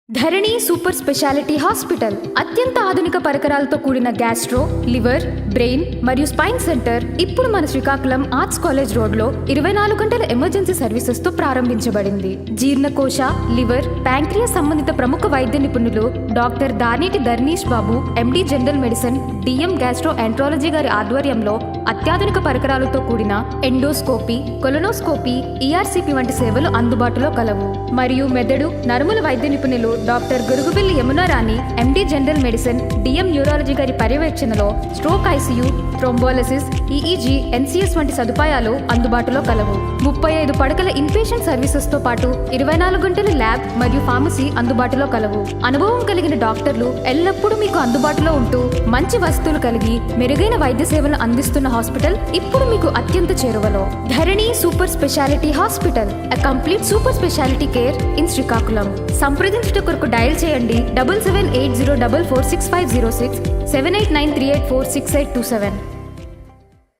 ధరణి super speciality hospital అత్యంత ఆధునిక పరికరాలతో కూడిన గ్యాస్ట్రో, లివర్, బ్రెయిన్ మరియు స్పైన్ సెంటర్ ఇప్పుడు మన శ్రీకాకుళం ఆర్ట్స్ కాలేజ్ రోడ్ లో 24 గంటల ఎమర్జెన్సీ సర్వీసెస్ తో ప్రారంభించబడింది. జీర్ణకోశ, లివర్, ప్యాంక్రియాస్ సంబంధిత ప్రముఖ వైద్య నిపుణులు doctor Daneti Dharnish Babu, MD general medicine, DM gastroenterology గారి ఆధ్వర్యంలో అత్యాధునిక పరికరాలతో కూడిన ఎండోస్కోపీ, కొలనోస్కోపీ, ఈఆర్సిపి వంటి సేవలు అందుబాటులో కలవు. మరియు మెదడు, నరముల వైద్య నిపుణులు doctor Gurugubilli Yamunarani, MD general medicine, DM neurology గారి పర్యవేక్షణలో stroke ICU, thrombolysis, EEG, NCS వంటి సదుపాయాలు అందుబాటులో కలవు. 35 పడకల ఇన్పేషెంట్ సర్వీసెస్ తో పాటు 24 గంటల ల్యాబ్ మరియు ఫార్మసీ అందుబాటులో కలవు. అనుభవం కలిగిన డాక్టర్లు ఎల్లప్పుడూ మీకు అందుబాటులో ఉంటూ మంచి వసతులు కలిగి మెరుగైన వైద్య సేవలను అందిస్తున్న హాస్పిటల్ ఇప్పుడు మీకు అత్యంత చేరువలో. Dharani super speciality hospital, a complete super speciality care in Srikakulam. సంప్రదించుట కొరకు డయల్ చేయండి 7780446506 7893846827.